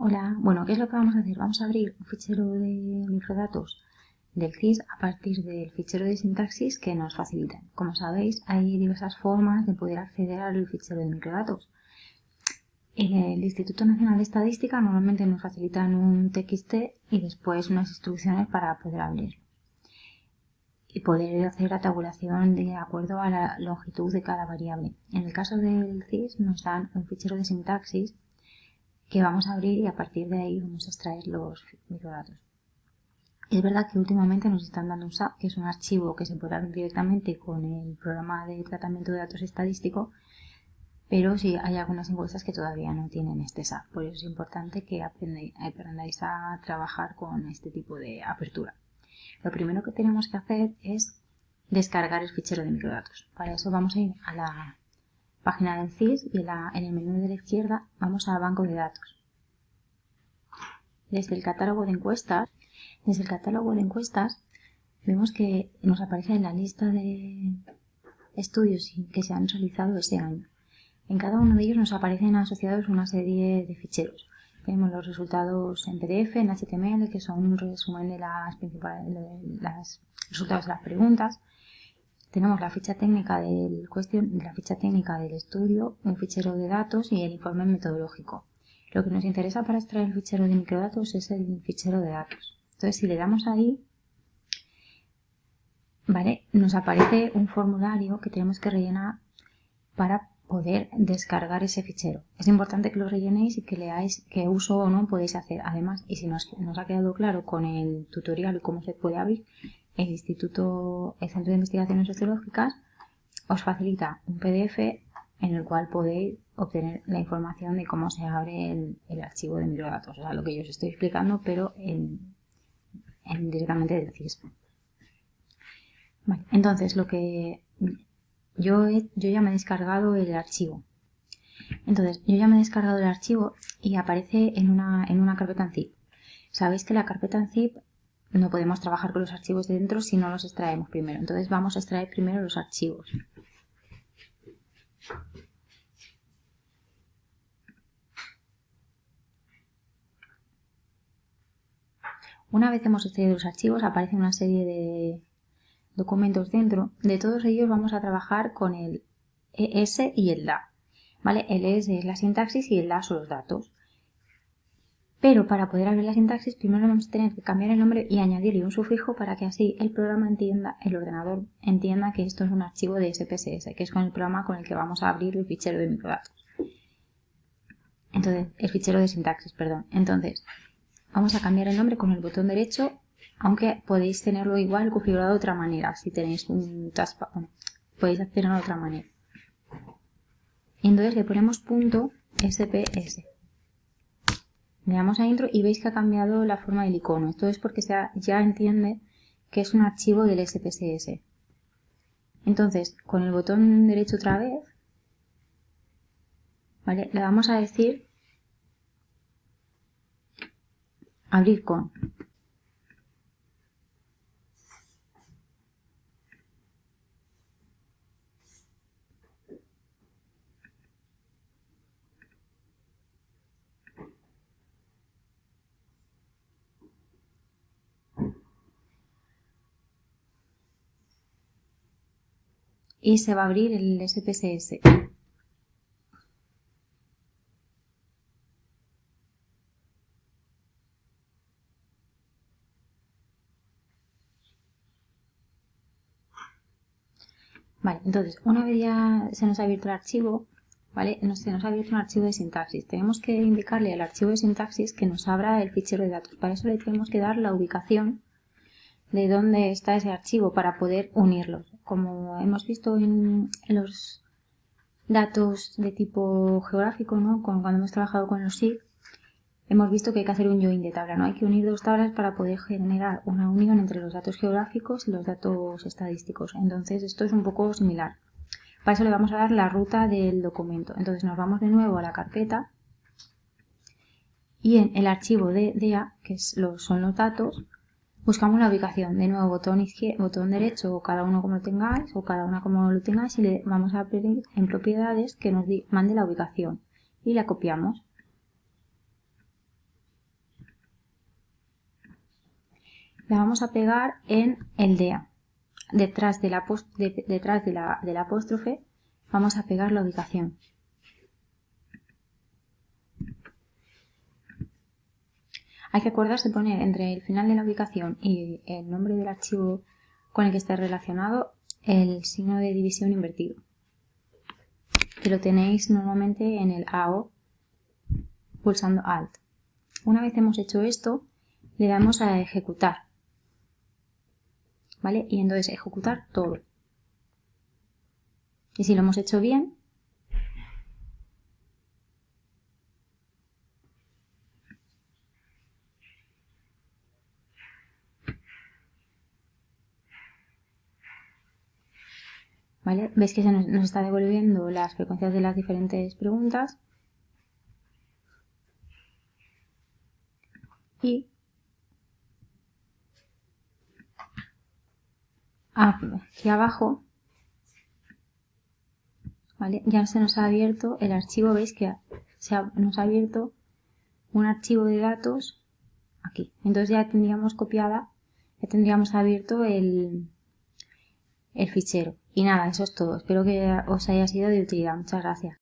Hola, bueno, ¿qué es lo que vamos a hacer? Vamos a abrir un fichero de microdatos del CIS a partir del fichero de sintaxis que nos facilitan. Como sabéis, hay diversas formas de poder acceder al fichero de microdatos. En el Instituto Nacional de Estadística normalmente nos facilitan un TXT y después unas instrucciones para poder abrirlo y poder hacer la tabulación de acuerdo a la longitud de cada variable. En el caso del CIS nos dan un fichero de sintaxis que vamos a abrir y a partir de ahí vamos a extraer los microdatos. Es verdad que últimamente nos están dando un SAP, que es un archivo que se puede abrir directamente con el programa de tratamiento de datos estadístico, pero sí hay algunas encuestas que todavía no tienen este SAP. Por eso es importante que aprendáis a trabajar con este tipo de apertura. Lo primero que tenemos que hacer es descargar el fichero de microdatos. Para eso vamos a ir a la página del CIS y en el menú de la izquierda vamos a banco de datos. Desde el catálogo de encuestas vemos que nos aparece la lista de estudios que se han realizado ese año. En cada uno de ellos nos aparecen asociados una serie de ficheros. Tenemos los resultados en PDF, en HTML, que son un resumen de los resultados de las preguntas. Tenemos la ficha técnica del estudio, un fichero de datos y el informe metodológico. Lo que nos interesa para extraer el fichero de microdatos es el fichero de datos. Entonces, si le damos ahí, ¿vale? Nos aparece un formulario que tenemos que rellenar para poder descargar ese fichero. Es importante que lo rellenéis y que leáis qué uso o no podéis hacer. Además, y si nos ha quedado claro con el tutorial y cómo se puede abrir, el Centro de Investigaciones Sociológicas os facilita un PDF en el cual podéis obtener la información de cómo se abre el archivo de microdatos. O sea, lo que yo os estoy explicando, pero directamente del CIS. Vale, entonces, lo que yo ya me he descargado el archivo. Entonces, yo ya me he descargado el archivo y aparece en una carpeta en zip. Sabéis que la carpeta en zip no podemos trabajar con los archivos de dentro si no los extraemos primero. Entonces vamos a extraer primero los archivos. Una vez hemos extraído los archivos, aparece una serie de documentos dentro. De todos ellos vamos a trabajar con el ES y el DA. ¿Vale? El ES es la sintaxis y el DA son los datos. Pero para poder abrir la sintaxis, primero vamos a tener que cambiar el nombre y añadirle un sufijo para que así el ordenador entienda que esto es un archivo de SPSS, que es con el programa con el que vamos a abrir el fichero de microdatos. Entonces, el fichero de sintaxis, perdón. Entonces, vamos a cambiar el nombre con el botón derecho, aunque podéis tenerlo igual configurado de otra manera. Si tenéis un taskpad, podéis hacerlo de otra manera. Y entonces le ponemos .sps. Le damos a intro y veis que ha cambiado la forma del icono. Esto es porque ya entiende que es un archivo del SPSS. Entonces, con el botón derecho otra vez, ¿vale? Le vamos a decir abrir con. Y se va a abrir el SPSS. Vale, entonces, una vez ya se nos ha abierto el archivo, ¿vale? Se nos ha abierto un archivo de sintaxis. Tenemos que indicarle al archivo de sintaxis que nos abra el fichero de datos. Para eso le tenemos que dar la ubicación de dónde está ese archivo para poder unirlos. Como hemos visto en los datos de tipo geográfico, ¿no? Cuando hemos trabajado con los SIG, hemos visto que hay que hacer un join de tabla, ¿no? Hay que unir dos tablas para poder generar una unión entre los datos geográficos y los datos estadísticos. Entonces, esto es un poco similar. Para eso le vamos a dar la ruta del documento. Entonces, nos vamos de nuevo a la carpeta y en el archivo de DEA, que son los datos, buscamos la ubicación. De nuevo, botón derecho, o cada uno como lo tengáis, o cada una como lo tengáis, y le vamos a pedir en propiedades que nos mande la ubicación. Y la copiamos. la vamos a pegar en el DEA. Detrás del apóstrofe vamos a pegar la ubicación. Hay que acordarse de poner entre el final de la ubicación y el nombre del archivo con el que esté relacionado el signo de división invertido, que lo tenéis normalmente en el AO pulsando Alt. Una vez hemos hecho esto, le damos a ejecutar, ¿vale? Y entonces ejecutar todo. Y si lo hemos hecho bien, ¿vale? Veis que se nos está devolviendo las frecuencias de las diferentes preguntas. Y aquí abajo, ¿vale? Ya se nos ha abierto el archivo. Veis que nos ha abierto un archivo de datos aquí. Entonces ya tendríamos abierto el fichero. Y nada, eso es todo. Espero que os haya sido de utilidad. Muchas gracias.